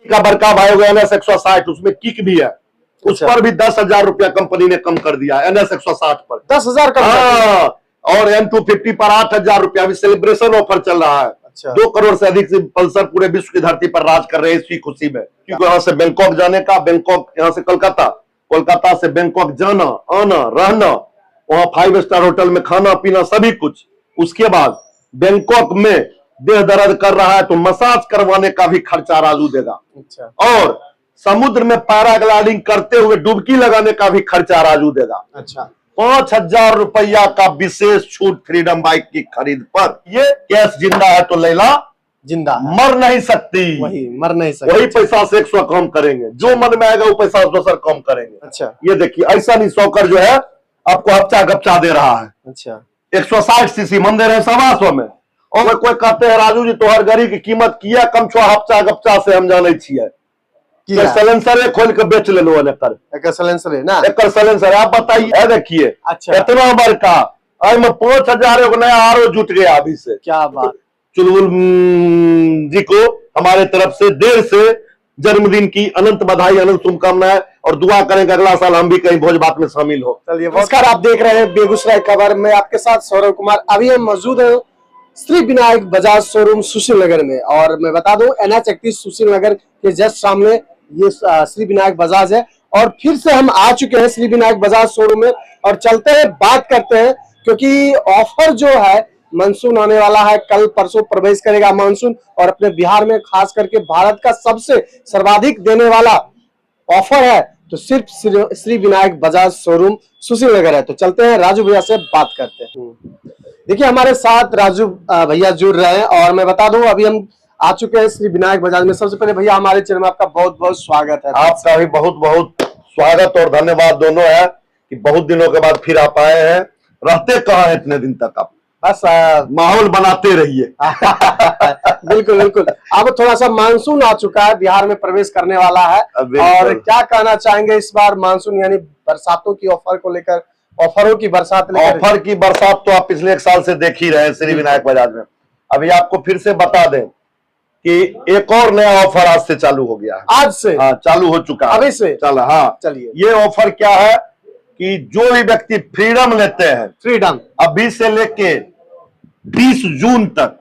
का बड़का भाई हो गया NS 160, उसमें किक भी है, उस पर भी 10,000 रुपया कंपनी ने कम कर दिया NS 160 पर 10,000 कम। हाँ, और M250 पर 8,000 रुपया अभी सेलिब्रेशन ऑफर चल रहा है। 2 करोड़ से अधिक से पल्सर पूरे विश्व की धरती पर राज कर रहे हैं इसी खुशी में, क्योंकि यहाँ से बैंकॉक जाने का, बैंकॉक यहाँ से कोलकाता, कोलकाता से बैंकॉक जाना आना रहना, वहां 5 स्टार होटल में खाना पीना सभी कुछ। उसके बाद बैंकॉक में देह दर्द कर रहा है तो मसाज करवाने का भी खर्चा राजू देगा। और समुद्र में पैराग्लाइडिंग करते हुए डुबकी लगाने का भी खर्चा राजू देगा। 5,000 रुपया का विशेष छूट फ्रीडम बाइक की खरीद पर। ये कैश जिंदा है तो लैला जिंदा मर नहीं सकती, वही मर नहीं सकती, वही पैसा से 100 कम करेंगे, जो मन में आएगा वो पैसा दोसर कम करेंगे। ये देखिए ऐसा नहीं, सौकर जो है आपको हफ्ता गप्चा दे रहा है। 160 सीसी मन दे रहे हैं 125 में, और कोई कहते हैं राजू जी तोहर गाड़ी की कीमत किया कम छो, हफ्ता गप्चा से हम जाने छिए सलेंसर खोल के बेच ले लो। एक सलेंसर आप बताइए, देखिए इतना बड़का, में 5,000 नया आरो जुट गया अभी से। क्या बात। चुलबुल जी को हमारे तरफ से देर से जन्मदिन की अनंत बधाई, अनंत शुभकामनाएं, और दुआ करेंगे अगला साल हम भी कहीं भोज भात में शामिल हो। चलिए, नमस्कार, आप देख रहे हैं बेगूसराय खबर में, आपके साथ सौरभ कुमार। अभी हम मौजूद हैं श्री विनायक बजाज शोरूम सुशील नगर में, और मैं बता दूं NH 31 सुशील नगर के जस्ट सामने ये श्री विनायक बजाज है। और फिर से हम आ चुके हैं श्री विनायक बजाज शोरूम में, और चलते हैं बात करते हैं, क्योंकि ऑफर जो है, मानसून आने वाला है, कल परसों प्रवेश करेगा मानसून, और अपने बिहार में खास करके भारत का सबसे सर्वाधिक देने वाला ऑफर है तो सिर्फ श्री विनायक बजाज शोरूम सुशील नगर है। तो चलते हैं राजू भैया से बात करते हैं। देखिए हमारे साथ राजू भैया जुड़ रहे हैं, और मैं बता दूं अभी हम आ चुके हैं श्री विनायक बजाज में। सबसे पहले भैया हमारे चैनल में आपका बहुत बहुत स्वागत है। आपका भी बहुत बहुत स्वागत और धन्यवाद दोनों है कि बहुत दिनों के बाद फिर आप आए हैं। रहते कहाँ हैं इतने दिन तक आप? बस माहौल बनाते रहिए। बिल्कुल बिल्कुल। अब थोड़ा सा मानसून आ चुका है, बिहार में प्रवेश करने वाला है, और क्या कहना चाहेंगे इस बार मानसून यानी बरसातों की ऑफर को लेकर? ऑफरों की बरसात लेकर। ऑफर की बरसात तो आप पिछले 1 साल से देख ही रहे हैं श्री विनायक बजाज में। अभी आपको फिर से बता दें कि एक और नया ऑफर आज से चालू हो गया है। आज से? हाँ, चालू हो चुका है अभी से चल। हाँ चलिए, ये ऑफर क्या है कि जो भी व्यक्ति फ्रीडम लेते हैं, फ्रीडम अभी से लेके 20 जून तक,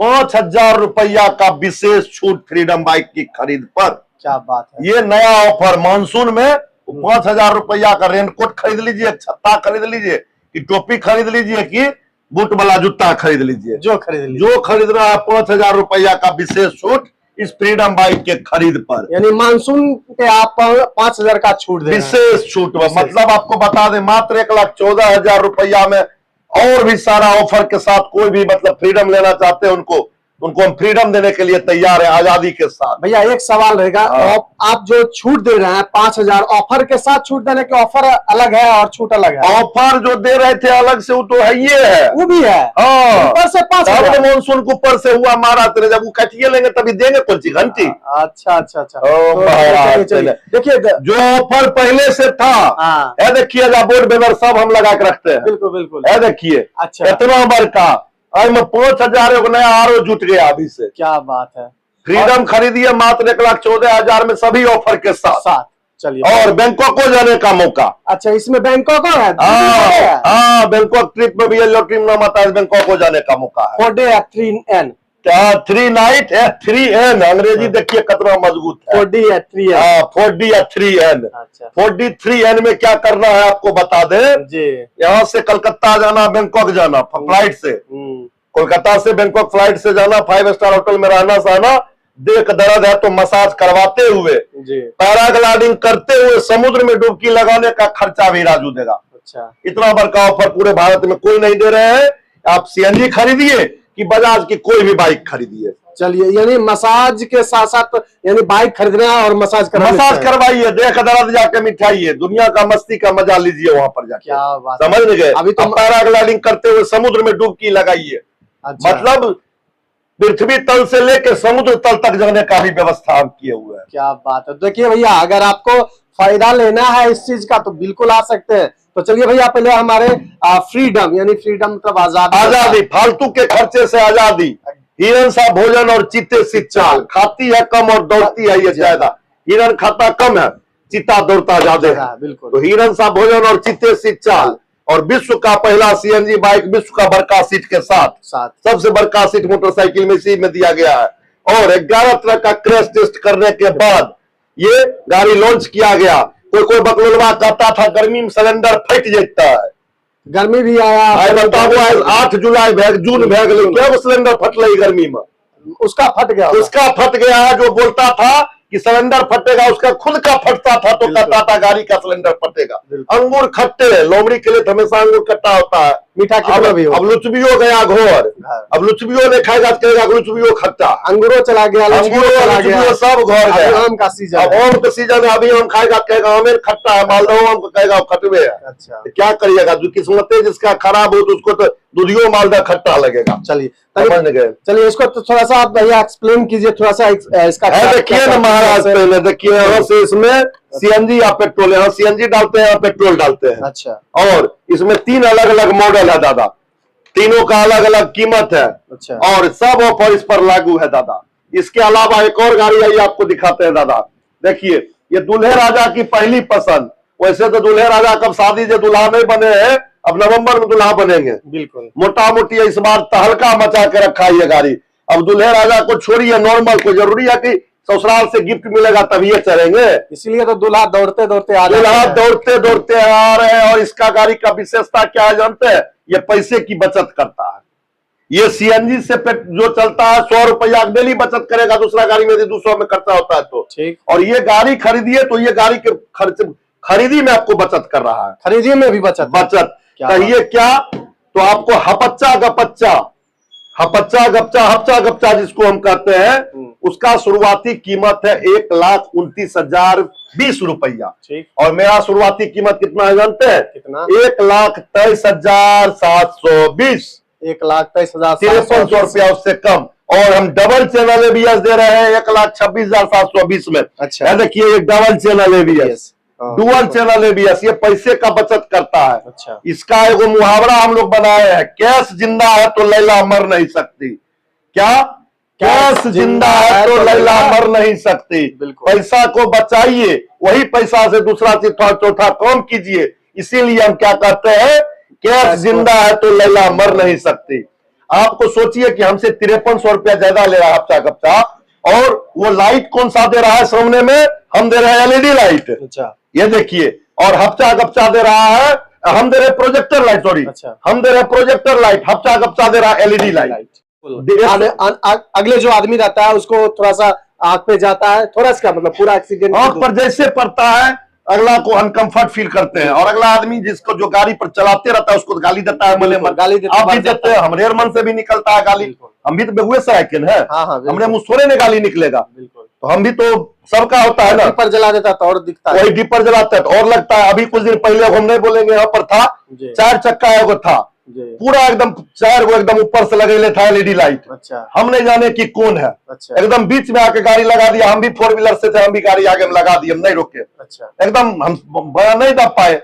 5,000 रुपया का विशेष छूट फ्रीडम बाइक की खरीद पर। क्या बात है। ये नया ऑफर मानसून में 5,000 रुपया का रेनकोट खरीद लीजिए, छत्ता खरीद लीजिए, कि टोपी खरीद लीजिए, कि बूट वाला जूता खरीद लीजिए, जो खरीदना है 5,000 रुपया का विशेष छूट इस फ्रीडम बाइक के खरीद पर। यानी मानसून पे आप 5,000 का छूट दे, विशेष छूट। मतलब आपको बता दें मात्र 1,14,000 रुपया में और भी सारा ऑफर के साथ कोई भी मतलब फ्रीडम लेना चाहते हैं उनको हम फ्रीडम देने के लिए तैयार है, आजादी के साथ। भैया एक सवाल रहेगा, आप जो छूट दे रहे हैं 5,000, ऑफर के साथ छूट देने के ऑफर अलग है और छूट अलग है? ऑफर जो दे रहे थे अलग से, वो तो है, ये है, वो भी है। ऊपर से 5,000 मानसून को ऊपर से हुआ मारा तेरे, जब वो कटिए लेंगे तभी देंगे कौन सी घंटी। अच्छा। देखिए जो ऑफर पहले से था, देखिए बोर्ड पेपर सब हम लगा के रखते हैं। बिल्कुल। देखिए इतना बड़का, में 5,000 नया आरो जुट गया अभी से। क्या बात है। फ्रीडम खरीदिए मात्र 1,14,000 में सभी ऑफर के साथ। चलिए, और बैंकॉक को जाने का मौका। अच्छा, इसमें बैंकॉक है? हाँ, बैंकॉक ट्रिप में भी ये ट्रिप नाम आता है, बैंकॉक को जाने का मौका है। 4 डे 3 3 नाइट 3 N, अंग्रेजी देखिए कितना मजबूत है। 4 D 3 N। 4D 3 N में क्या करना है आपको बता दें जी। यहाँ से कलकत्ता जाना, बैंकॉक जाना फ्लाइट से, कोलकाता से बैंकॉक फ्लाइट से जाना, 5 स्टार होटल में रहना सहना, देख दर्द है तो मसाज करवाते हुए, पैराग्लाइडिंग करते हुए समुद्र में डुबकी लगाने का खर्चा भी राजू देगा। अच्छा, इतना बड़का ऑफर पूरे भारत में कोई नहीं दे रहे हैं। आप CNG खरीदिए कि बजाज की कोई भी बाइक खरीदिए। चलिए, यानी मसाज के साथ साथ यानी बाइक खरीदना और मसाज करवाइए, देख दर्द जाके मिठाइए, दुनिया का मस्ती का मजा लीजिए वहां पर जाके। क्या बात, समझ नहीं गए? अभी तो पैराग्लाइडिंग करते हुए समुद्र में डुबकी लगाइए। अच्छा। मतलब पृथ्वी तल से लेकर समुद्र तल तक जाने का भी व्यवस्था हम किए हुए हैं। क्या बात है। देखिए भैया, अगर आपको फायदा लेना है इस चीज का तो बिल्कुल आ सकते हैं। तो चलिए भैया, पहले हमारे फ्रीडम यानी फ्रीडम मतलब आजादी, फालतू के खर्चे से आजादी, हिरन सा भोजन और चीते सी चाल, खाती है कम और दौड़ती है ये ज्यादा। हिरन खाता कम है, चीता दौड़ता ज्यादा है। बिल्कुल। तो हिरन सा भोजन और चीते सी चाल, और विश्व का पहला सीएनजी बाइक विश्व का बड़का सीट के साथ सबसे बड़का सीट मोटरसाइकिल में इसी में दिया गया है। और 11 तरह का क्रैश टेस्ट करने के बाद ये गाड़ी लॉन्च किया गया। कोई बकलोलवा कहता था गर्मी में सिलेंडर फट जाता है, गर्मी भी आया, बताओ 8 जुलाई जून भै गए, क्या वो सिलेंडर फटल गर्मी में? उसका फट गया है। जो बोलता था कि सिलेंडर फटेगा उसका खुद का फटता था तो कहता था गाड़ी का सिलेंडर फटेगा। अंगूर खट्टे, लोमड़ी के लिए हमेशा अंगूर खट्टा होता है, मीठा अब लुचबियो गया घोर, अब लुचबियो नहीं खाएगा तो कहेगा लुचबियो खट्टा। अंगूर चला गया, सब घर गया। आम का सीजन, अब आम का सीजन है, अभी आम खाएगा कहेगा आमेर खट्टा है, मालदह आम को कहेगा खटवे है। अच्छा, तो क्या करिएगा, जो किस्मतें जिसका खराब हो तो उसको तो दूधियो मालदह खट्टा लगेगा। चलिए इसको तो थोड़ा सा आप भैया एक्सप्लेन कीजिए थोड़ा सा इसका। देखिए ना महाराज, पहले देखिए यहाँ से इसमें सीएनजी या पेट्रोल, यहाँ सीएनजी डालते हैं, पेट्रोल डालते हैं। अच्छा, और इसमें 3 अलग अलग मॉडल है दादा, तीनों का अलग अलग कीमत है। अच्छा, और सब ऑफर इस पर लागू है दादा। इसके अलावा एक और गाड़ी आई आपको दिखाते हैं दादा। देखिए ये दूल्हे राजा की पहली पसंद। वैसे तो दूल्हे राजा कब शादी से दूल्हा नहीं बने हैं, अब नवंबर में दूल्हा बनेंगे। बिल्कुल, मोटा मोटी इस बार तहलका मचा के रखा है ये गाड़ी। अब दूल्हे राजा को छोड़िए, नॉर्मल को जरूरी है कि ससुराल से गिफ्ट मिलेगा तभी ये चलेंगे, इसलिए तो दूल्हा दौड़ते दौड़ते आ रहे हैं। और इसका गाड़ी का विशेषता क्या है जानते हैं? ये पैसे की बचत करता है। ये सीएनजी से जो चलता है 100 रुपया डेली बचत करेगा, दूसरा गाड़ी में 200 में खर्चा होता है तो ठीक। और ये गाड़ी खरीदिए तो ये गाड़ी के खरीदी में आपको बचत कर रहा है, खरीदी में भी बचत कहिए क्या? तो आपको हपच्चा गपचा जिसको हम कहते हैं, उसका शुरुआती कीमत है 1,29,020 रुपया। और मेरा शुरुआती कीमत कितना है जानते हैं? कितना? 1,23,720, 1,23,720 रुपया उससे कम। और हम डबल चैनल एबीएस दे रहे हैं 1,26,720 में। अच्छा, देखिए एक double channel ABS, dual channel ABS, ये पैसे का बचत करता है। अच्छा, इसका एगो मुहावरा हम लोग बनाए हैं, कैश जिंदा है तो लैला मर नहीं सकती। क्या? कैश जिंदा है तो लैला मर नहीं सकती। पैसा को बचाइए, वही पैसा से दूसरा तीसरा चौथा काम कीजिए। इसीलिए हम क्या कहते हैं, कैश जिंदा है तो लैला मर नहीं सकती। आपको सोचिए कि हमसे 5300 रुपया ज्यादा ले रहा है हफ्ता कप्ता, और वो लाइट कौन सा दे रहा है सामने में? हम दे रहे हैं एलईडी लाइट। अच्छा, ये देखिए, और हफ्ता गप्चा दे रहा है, हम दे रहे प्रोजेक्टर लाइट, सॉरी। अच्छा, हम दे रहे प्रोजेक्टर लाइट, हफ्ता गप्चा दे रहा है एलईडी लाइट। अगले जो आदमी रहता है उसको थोड़ा सा आंख पे जाता है, थोड़ा सा मतलब पूरा एक्सीडेंट आंख पर जैसे पड़ता है अगला को अनकंफर्ट फील करते हैं, और अगला आदमी जिसको जो गाड़ी पर चलाते रहता है उसको गाली देता है, मले मत गाली देता है। आप भी देते हैं, हमारे मन से भी निकलता है गाली। हम भी तो बेगुसराय के हैं, हमने मुझे ने गाली निकलेगा, तो हम भी तो सबका होता है ना। डिपर जला देता तो और दिखता है, वही डिपर जलाता है तो और लगता है। अभी कुछ दिन पहले हम नहीं बोलेंगे, यहाँ पर था 4 चक्का एगो था, पूरा एकदम 4 गो एकदम ऊपर से लगे था एलईडी लाइट। अच्छा, हम नहीं जाने कि कौन है। अच्छा, एकदम बीच में आके गाड़ी लगा दिया। हम भी 4 व्हीलर से थे, हम भी गाड़ी आगे में लगा दी, हम नहीं रोके। अच्छा, एकदम हम नहीं दब पाए।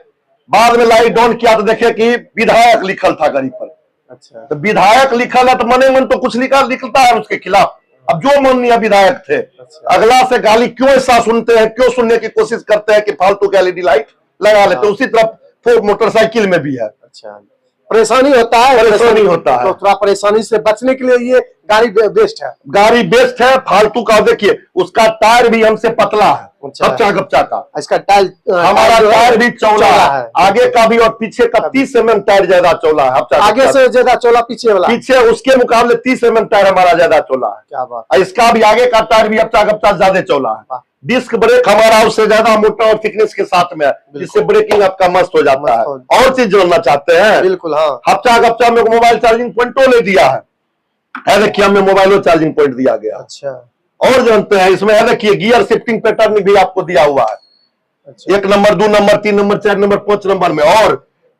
बाद में लाइट ऑन किया तो देखे कि विधायक लिखल था गाड़ी पर। अच्छा, तो विधायक लिखल है तो मने मन तो कुछ निकलता है उसके खिलाफ। अब जो माननीय विधायक थे, अगला से गाली क्यों ऐसा सुनते हैं, क्यों सुनने की कोशिश करते हैं कि फालतू के एलईडी लाइट लगा लेते। उसी तरफ मोटरसाइकिल में भी है। अच्छा, परेशानी होता है तो थोड़ा परेशानी से बचने के लिए ये गाड़ी बेस्ट है। फालतू का देखिए, उसका टायर भी हमसे पतला है, गपचा का। इसका टायर, हमारा टायर भी चौड़ा है, आगे का भी और पीछे का 30 mm टायर ज्यादा चौड़ा है। आगे से ज्यादा चौड़ा पीछे वाला, पीछे उसके मुकाबले 30 mm टायर हमारा ज्यादा चौड़ा है। क्या बात। इसका भी आगे का टायर भी गपचा ज्यादा चौड़ा है। डिस्क ब्रेक हमारा उससे ज्यादा मोटा और थिकनेस के साथ में है, जिससे ब्रेकिंग आपका मस्त हो जाता है। और चीज जोड़ना चाहते हैं? बिल्कुल, हाँ। हफ्ता गपचा में मोबाइल चार्जिंग पॉइंटो ले दिया है देखिए, हमें मोबाइलो चार्जिंग पॉइंट दिया गया। अच्छा, और जानते हैं इसमें है देखिए, गियर शिफ्टिंग पैटर्न भी आपको दिया हुआ है। अच्छा, 1 number, 2 number, 3 number, 4 number, 5 number में। और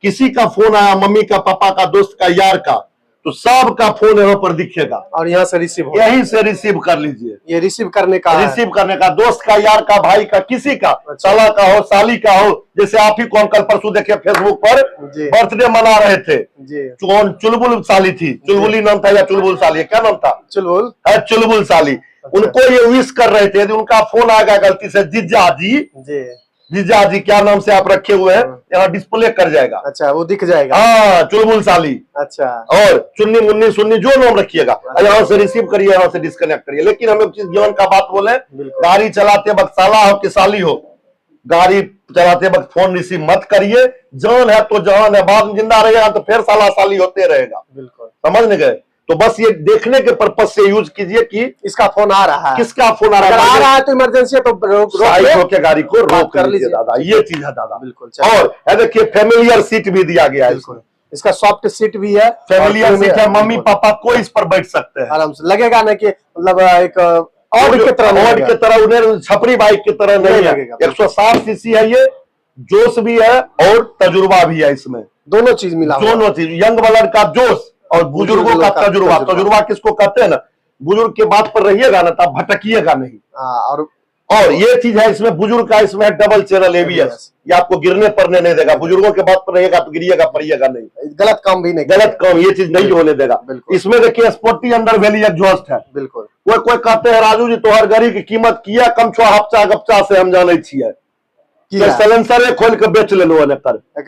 किसी का फोन आया, मम्मी का, पापा का, दोस्त का, यार का, तो सबका फोन यहाँ पर दिखेगा और यहाँ से रिसीव हो, यहीं से रिसीव कर लीजिए। ये रिसीव करने का रिसीव करने का, दोस्त का, यार का, भाई का, किसी का, साला का हो, साली का हो। जैसे आप ही को हम कल परसों देखे फेसबुक पर बर्थडे मना रहे थे, कौन चुलबुल साली थी, चुलबुली नाम था या चुलबुल साली, क्या नाम था, चुलबुल, चुलबुल साली। उनको ये विश कर रहे थे, उनका फोन आ गया गलती से, जीजा जी क्या नाम से आप रखे हुए हैं, यहाँ डिस्प्ले कर जाएगा। अच्छा, वो दिख जाएगा। हाँ, चुलबुल साली। अच्छा, और चुन्नी मुन्नी सुन्नी जो नाम रखिएगा, यहाँ से रिसीव करिए, यहाँ से डिस्कनेक्ट करिए। लेकिन हम एक चीज जीवन का बात बोले, गाड़ी चलाते वक्त साला हो कि साली हो, गाड़ी चलाते वक्त फोन रिसीव मत करिए। जान है तो जान है, बाद में जिंदा रहेगा तो फिर साला साली होते रहेगा। बिल्कुल, समझ नहीं गए? तो बस ये देखने के पर्पज से यूज कीजिए कि इसका फोन आ रहा है, किसका फोन आ रहा है तो इमरजेंसी है तो रोक के गाड़ी को रोक कर लीजिए दादा, ये चीज है दादा। बिल्कुल। और देखिए फैमिलियर सीट भी दिया गया है, इसका सॉफ्ट सीट भी है, फैमिलियर सीट है, मम्मी पापा कोई इस पर बैठ सकते हैं आराम से। लगेगा ना कि मतलब एक ऑड की तरह उन्हें छपरी बाइक की तरह नहीं लगेगा। 160 सीसी है ये, जोश भी है और तजुर्बा भी है, इसमें दोनों चीज मिला, दोनों चीज, यंग ब्लड का जोश और बुजुर्गों का तजुर्बा। तजुर्बा किसको कहते हैं ना, बुजुर्ग के बात पर रहिएगा ना तब भटकिएगा नहीं। और ये चीज है इसमें, बुजुर्ग का इसमें डबल चैनल ABS, ये आपको गिरने पड़ने नहीं देगा। बुजुर्गों के बात पर रहेगा तो गिरिएगा पड़िएगा नहीं, गलत काम भी नहीं, गलत काम ये चीज नहीं होने देगा। इसमें देखिए स्पोर्टी अंडर वैली एग्जॉस्ट है। बिल्कुल। कोई कहते हैं राजू जी तोहर गाड़ी की कीमत किया कम छो, हफ्ता गप्चा से हम जाने छिए, सलेंसर खोल के बेच ले लो,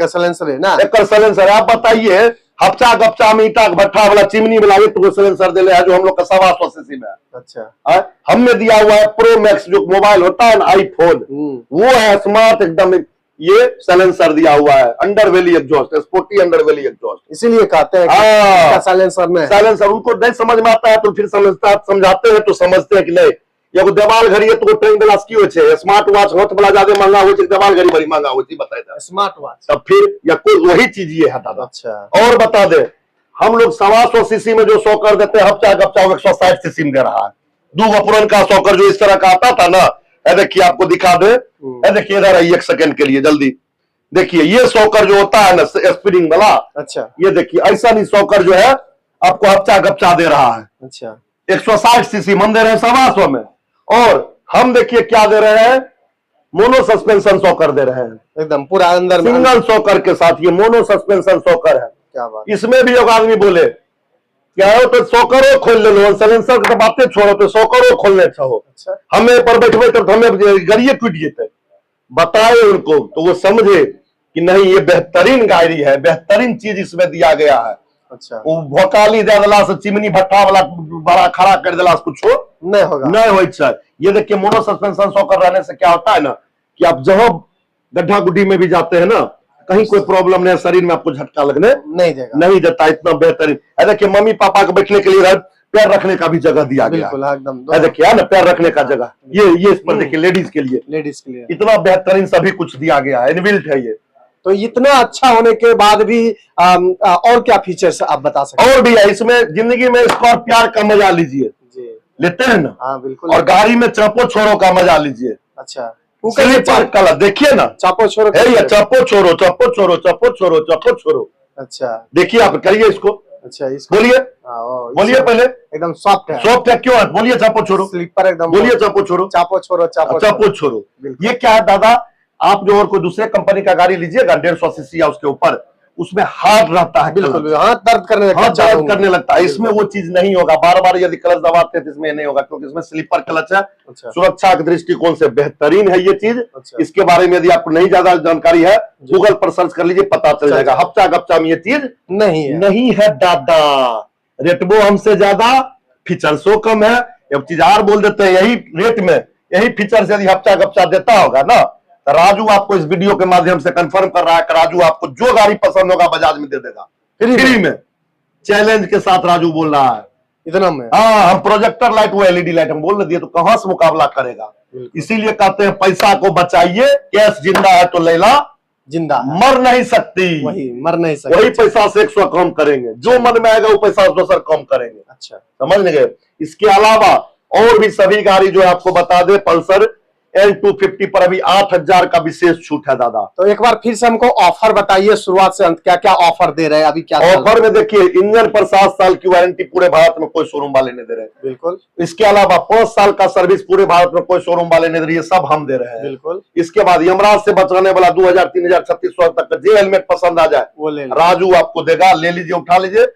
सलेंसर आप बताइए, हफ्ता गप्चा में ईटा भट्ठा वाला चिमनी वाला तो सिलेंसर दे है जो हम लोग का 125 सीसी में। अच्छा, हमने दिया हुआ है प्रो मैक्स जो मोबाइल होता है ना आईफोन, वो है स्मार्ट एकदम, ये साइलेंसर दिया हुआ है, under valley exhaust, sporty under valley exhaust, इसीलिए कहते हैं साइलेंसर में। साइलेंसर उनको नहीं समझ में आता है तो फिर समझाते हैं तो समझते हैं कि नहीं, एगो देवाल घड़ी है तो ट्रेन ग्लास की होय छै, स्मार्ट वॉच होत वाला ज्यादा महंगा होय छै, देवाल घड़ी बड़ी महंगा होय छै, बताए स्मार्ट वॉच, तब फिर या कोई वही चीज ये है दादा। अच्छा, और बता दे, हम लोग 125 सीसी में जो सॉकर देते हैं हफ्ता गप्चा 160 सीसी में दे रहा है। दो पुरान का सॉकर जो इस तरह का आता था ना, देखिए आपको दिखा दे, देखिए इधर आइए एक सेकंड के लिए जल्दी देखिए, ये सॉकर जो होता है ना स्प्रिंग वाला, अच्छा ये देखिए ऐसा नहीं सॉकर जो है आपको हफ्ता गप्चा दे रहा है। अच्छा, 160 सीसी हम दे रहे हैं 125 में, और हम देखिए क्या दे रहे हैं, मोनो सस्पेंशन सॉकर दे रहे हैं, एकदम पूरा अंदर सिंगल सॉकर के साथ, ये मोनो सस्पेंशन सॉकर है। क्या बात, इसमें भी एक आदमी बोले क्या हो तो सॉकरो खोल ले लो, सलेंसर की बातें छोड़ो तो सॉकरो खोलने चाहो। अच्छा, हमें पर बैठे तो हमें गरिए टूट जेते, बताए उनको तो वो समझे कि नहीं ये बेहतरीन गाड़ी है, बेहतरीन चीज इसमें दिया गया है। अच्छा, वो भोकाली दे दिला से चिमनी भट्ठा वाला बड़ा खड़ा कर दिला से कुछ नहीं होगा, नहीं हो। ये देखिए मोनो सस्पेंशन सॉकर रहने से क्या होता है ना कि आप जहां गड्ढा गुड्डी में भी जाते हैं ना, कहीं कोई प्रॉब्लम नहीं है, शरीर में आपको झटका लगने नहीं देता, इतना बेहतरीन। देखिए मम्मी पापा को बैठने के लिए पैर रखने का भी जगह दिया गया, देखिए है ना पैर रखने का जगह, ये इस पर देखिए लेडीज के लिए इतना बेहतरीन सभी कुछ दिया गया है, इनबिल्ट है ये। तो इतना अच्छा होने के बाद भी और क्या फीचर्स आप बता सकते हैं? और भी है इसमें, जिंदगी में इसको प्यार का मजा लीजिए, लेते हैं ना। हाँ बिल्कुल, और गाड़ी में चापो छोरो का मजा लीजिए। अच्छा, कलर देखिए ना, चापो छोरो, चापो छोरो, चापो छोरो, चापो छोरो, चापो छोरो। अच्छा, देखिए आप करिए इसको। अच्छा, इसको बोलिए, बोलिए पहले, एकदम सॉफ्ट है, सॉफ्ट है क्यों है, बोलिए चापो छोरो, स्लीपर एकदम, बोलिए चापो छोरो, चापो छोरो, चापो छोरो। ये क्या है दादा, आप जो और कोई दूसरे कंपनी का गाड़ी लीजिएगा 150 सीसी या उसके ऊपर, उसमें हार्ड रहता है, बिल्कुल हाथ दर्द करने लगता है। इसमें वो चीज नहीं होगा, बार बार यदि क्लच दबाते हैं तो इसमें नहीं होगा, क्योंकि इसमें स्लीपर क्लच है। अच्छा, सुरक्षा के दृष्टिकोण से बेहतरीन है ये चीज। अच्छा, इसके बारे में यदि आपको नहीं ज्यादा जानकारी है, गूगल पर सर्च कर लीजिए, पता चल जाएगा। हफ्ता गप्चा में ये चीज नहीं है दादा, रेटबो हमसे ज्यादा, फीचर्सो कम है। एक चीज और बोल देते हैं, यही रेट में यही फीचर यदि हफ्ता गप्चा देता होगा ना, राजू आपको इस वीडियो के माध्यम से कंफर्म कर रहा है कि राजू आपको जो गाड़ी पसंद होगा बजाज में दे देगा, फ्री में, चैलेंज के साथ राजू बोल रहा है इतना में। हाँ, हम प्रोजेक्टर लाइट वो LED लाइट हम बोल दिए तो कहां से मुकाबला करेगा। इसीलिए कहते हैं पैसा को बचाइए, कैश जिंदा है तो लैला जिंदा मर नहीं सकती, वही पैसा से 100 कम करेंगे, जो मन में आएगा वो पैसा दूसर कम करेंगे। अच्छा, समझ गए। इसके अलावा और भी सभी गाड़ी जो आपको बता दे, पल्सर N250 पर अभी 8,000 का विशेष छूट है दादा। तो एक बार फिर से हमको ऑफर बताइए, शुरुआत से अंत क्या क्या ऑफर दे रहे हैं अभी, क्या ऑफर में देखिए, इंजन पर 7 साल की वारंटी पूरे भारत में कोई शोरूम वाले नहीं दे रहे हैं। बिल्कुल। इसके अलावा 5 साल का सर्विस पूरे भारत में कोई शोरूम वाले नहीं दे रहे, ये सब हम दे रहे हैं। बिल्कुल। इसके बाद यमराज से बचाने वाला 2000, 3000, 3600 तक का जो हेलमेट पसंद आ जाए वो ले राजू आपको देगा, ले लीजिए, उठा लीजिए।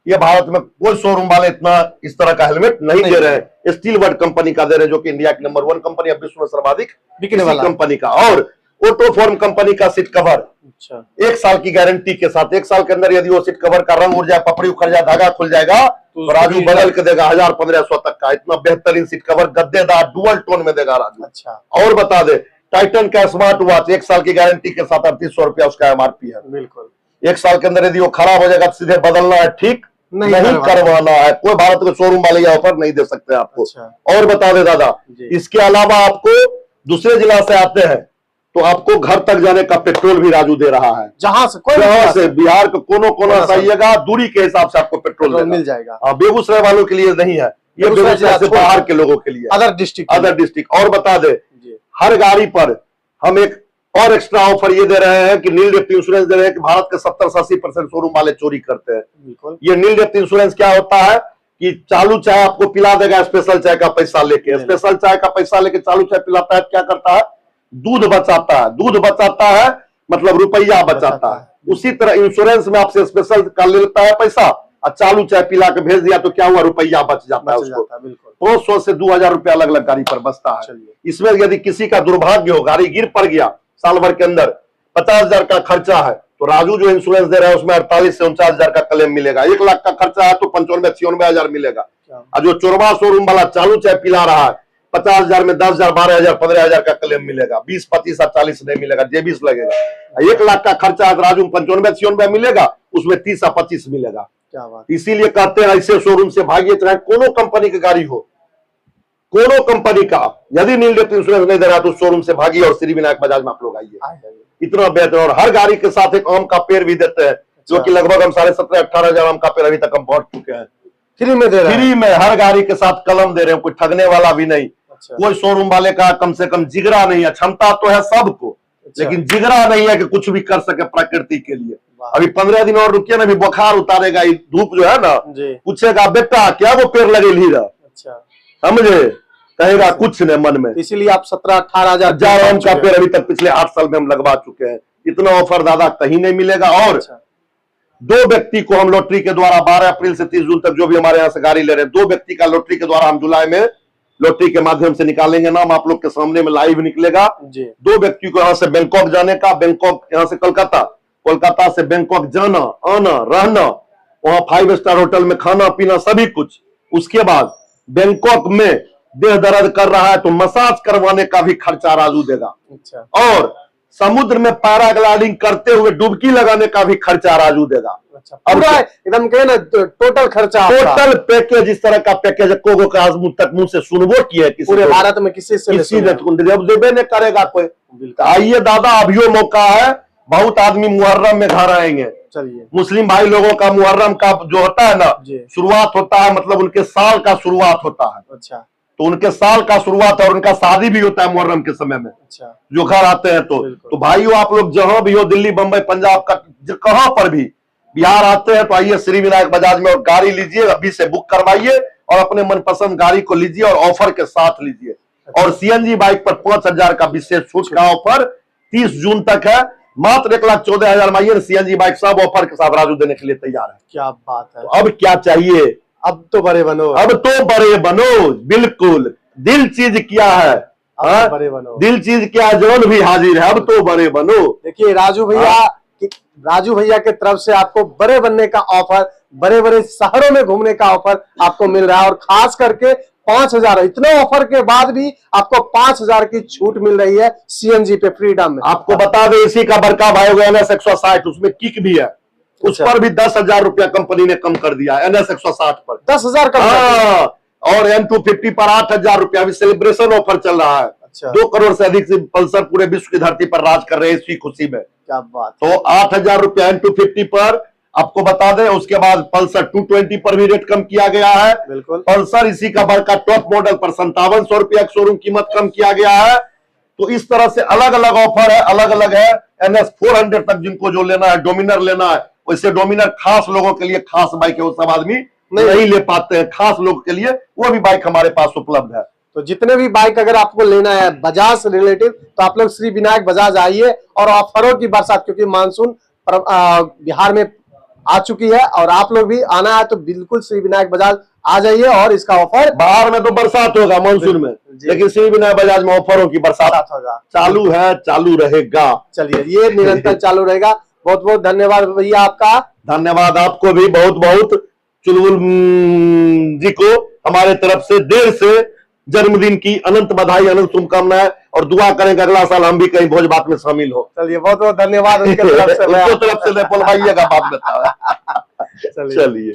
ये भारत में कोई शोरूम वाले इतना इस तरह का हेलमेट नहीं दे रहे हैं। स्टील वर्ड कंपनी का दे रहे हैं, जो कि इंडिया की नंबर 1 कंपनी है, विश्व में सर्वाधिक बिकने वाला कंपनी का। और ऑटोफॉर्म कंपनी का सीट कवर, अच्छा, 1 साल की गारंटी के साथ। 1 साल के अंदर यदि वो सीट कवर का रंग उड़ जाए, पपड़ी उखड़ जाए, धागा खुल जाएगा, तो राजू बदल के देगा 1000-1500 तक का। इतना बेहतरीन सीट कवर गद्देदार डुअल टोन में देगा राजू। अच्छा। और बता दे, टाइटन का स्मार्ट वॉच 1 साल की गारंटी के साथ 3800 रुपया उसका MRP है। बिल्कुल। 1 साल के अंदर यदि वो खराब हो जाएगा तो सीधे बदलना है, ठीक नहीं करवाना है। कोई भारत के शोरूम वाले यह ऑफर नहीं दे सकते आपको। अच्छा। और बता दे दादा, इसके अलावा आपको दूसरे जिला से आते हैं तो आपको घर तक जाने का पेट्रोल भी राजू दे रहा है। जहां से बिहार के कोना से आइएगा, दूरी के हिसाब से आपको पेट्रोल मिल जाएगा। बेगूसराय वालों के लिए नहीं है, ये बेगूसराय से बाहर के लोगों के लिए, अदर डिस्ट्रिक्ट। और बता दे, हर गाड़ी पर हम एक और एक्स्ट्रा ऑफर ये दे रहे हैं कि नील डेप्थ इंश्योरेंस दे रहे हैं कि भारत के 70-80% शोरूम वाले चोरी करते हैं। ये नील डेप्थ इंश्योरेंस क्या होता है कि चालू चाय आपको पिला देगा स्पेशल चाय का पैसा लेके। स्पेशल चाय का पैसा लेके चालू चाय पिलाता है, क्या करता है, दूध बचाता है, मतलब रुपया बचाता है। उसी तरह इंश्योरेंस में आपसे स्पेशल का ले लेता है पैसा, और चालू चाय पिला के भेज दिया तो क्या हुआ, रुपया बच जाता है उसको। 500 से 2000 रुपया अलग अलग गाड़ी पर बचता है। इसमें यदि किसी का दुर्भाग्य हो, गाड़ी गिर पड़ गया, साल भर के अंदर 50,000 का खर्चा है, तो राजू जो इंश्योरेंस दे रहा है उसमें 48 से 49,000 का क्लेम मिलेगा। 1 लाख का खर्चा है तो 95-96,000 मिलेगा। और जो चोरवा शोरूम वाला चालू चाय पिला रहा है, 50,000 में 10,000, 12,000, 15,000 का क्लेम मिलेगा। 20, 25 और 40 नहीं मिलेगा, जेबीस लगेगा। 1 लाख का खर्चा है तो राजू में 95-96 मिलेगा, उसमें 30 और 25 मिलेगा। क्या बात। इसीलिए कहते हैं ऐसे शोरूम से भागिए, चाहे कोनो कंपनी की गाड़ी हो, कोनो कंपनी का। यदि नील डेप्थ इंश्योरेंस नहीं दे रहा तो शोरूम से भागिए और श्री विनायक बजाज में आप लोग आइए। इतना बेहतर। और हर गाड़ी के साथ एक आम का पेड़ भी देते हैं, जो कि लगभग हम 17,500-18,000 आम का पेड़ अभी तक हम बांट चुके हैं। फ्री में दे रहे हैं। फ्री में हर गाड़ी के साथ कलम दे रहे हैं, कोई ठगने वाला भी नहीं। अच्छा। कोई शोरूम वाले का कम से कम जिगरा नहीं है, क्षमता तो है सबको, लेकिन जिगरा नहीं है कि कुछ भी कर सके प्रकृति के लिए। अभी 15 दिन और रुकिए ना, अभी बुखार उतारेगा। धूप जो है ना, पूछेगा बेटा क्या वो पेड़ लगे लीरा, समझे, कहेगा कुछ नहीं मन में। इसीलिए आप 17-18,000 आम का पेड़ अभी तक पिछले 8 साल में हम लगवा चुके हैं। इतना ऑफर दादा कहीं नहीं मिलेगा। और 2 व्यक्ति को हम लॉटरी के द्वारा 12 अप्रैल से 30 जून तक जो भी हमारे यहाँ से गाड़ी ले रहे हैं, 2 व्यक्ति का लॉटरी के द्वारा हम जुलाई में लॉटरी के माध्यम से निकालेंगे। नाम आप लोग के सामने में लाइव निकलेगा। 2 व्यक्ति को यहाँ से बैंकॉक जाने का, बैंकॉक यहाँ से कोलकाता, कोलकाता से बैंकॉक जाना, आना, रहना, वहां 5 स्टार होटल में खाना पीना सभी कुछ। उसके बाद बैंकॉक में देह दर्द कर रहा है तो मसाज करवाने का भी खर्चा राजू देगा। और समुद्र में पैराग्लाइडिंग करते हुए डुबकी लगाने का भी खर्चा राजू देगा। पूरा एकदम कहे ना टोटल खर्चा, टोटल पैकेज। इस तरह का पैकेज कोगो का आज तक मुंह से सुनबो किया है पूरे भारत में किसी ने देवे नहीं करेगा कोई। आइए दादा, अभियो मौका है। बहुत आदमी मुहर्रम में घर आएंगे। चलिए, मुस्लिम भाई लोगों का मुहर्रम का जो होता है ना, शुरुआत होता है, मतलब उनके साल का शुरुआत होता है। अच्छा। तो उनके साल का शुरुआत है और उनका शादी भी होता है मुहर्रम के समय में। अच्छा। जो घर आते हैं तो भाइयों आप लोग जहां भी हो, दिल्ली, बंबई, पंजाब का कहां पर भी बिहार आते हैं तो आइए श्री विनायक बजाज में और गाड़ी लीजिए, अभी से बुक करवाइए और अपने मनपसंद गाड़ी को लीजिए और ऑफर के साथ लीजिए। और सीएनजी बाइक पर 5,000 का विशेष छूट का ऑफर 30 जून तक है। मात्र 1,14,000 में सीएनजी बाइक सब ऑफर के साथ राजू देने के लिए तैयार है। क्या बात है। तो अब क्या चाहिए, अब तो बड़े बनो, अब तो बड़े बनो। बिल्कुल, दिल चीज क्या है, बड़े बनो। दिल चीज क्या, जौन भी हाजिर है, अब तो बड़े बनो। देखिए राजू भैया के तरफ से आपको बड़े बनने का ऑफर, बड़े बड़े शहरों में घूमने का ऑफर आपको मिल रहा है। और खास करके 5,000, इतने ऑफर के बाद भी आपको 5,000 की छूट मिल रही है सीएनजी पे फ्रीडम में। आपको बता दें, इसी का बड़का भाई होगा NS 160, उसमें किक भी है। उस पर भी 10,000 रुपया कंपनी ने कम कर दिया है। NS 160 पर 10,000 का। और N250 पर 8,000 रुपया अभी सेलिब्रेशन ऑफर चल रहा है। अच्छा। 2 करोड़ से अधिक पल्सर पूरे विश्व की धरती पर राज कर रहे हैं इसी खुशी में। क्या बात। तो 8,000 रुपया N250 पर आपको बता दें। उसके बाद पल्सर 220 पर भी रेट कम किया गया है। बिल्कुल। पल्सर इसी का बड़का टॉप मॉडल पर 5700 रुपया शोरूम कीमत कम किया गया है। तो इस तरह से अलग अलग ऑफर है, अलग अलग है। NS 400 तक जिनको जो लेना है, डोमिनर लेना है, वैसे डोमिनर खास लोगों के लिए खास बाइक है, वो सब आदमी नहीं ले पाते हैं। खास लोगों के लिए वो भी बाइक हमारे पास उपलब्ध है। तो जितने भी बाइक अगर आपको लेना है बजाज से रिलेटिव, तो आप लोग श्री विनायक बजाज आइए। और ऑफरों की बरसात, क्योंकि मानसून बिहार में आ चुकी है और आप लोग भी आना है, तो बिल्कुल श्री विनायक बजाज आ जाइए। और इसका ऑफर, बाहर में तो बरसात होगा मानसून में, लेकिन श्री विनायक बजाज में ऑफरों की बरसात होगा, चालू है, चालू रहेगा। चलिए, ये निरंतर चालू रहेगा। बहुत बहुत धन्यवाद भैया आपका। धन्यवाद आपको भी बहुत बहुत। चुलबुल जी को हमारे तरफ से देर से जन्मदिन की अनंत बधाई, अनंत शुभकामनाएं, और दुआ करें कि अगला साल हम भी कहीं भोज भात में शामिल हो। चलिए, बहुत बहुत धन्यवाद उनके तरफ से। उनके तरफ से बोलवाइएगा बाद में। चलिए।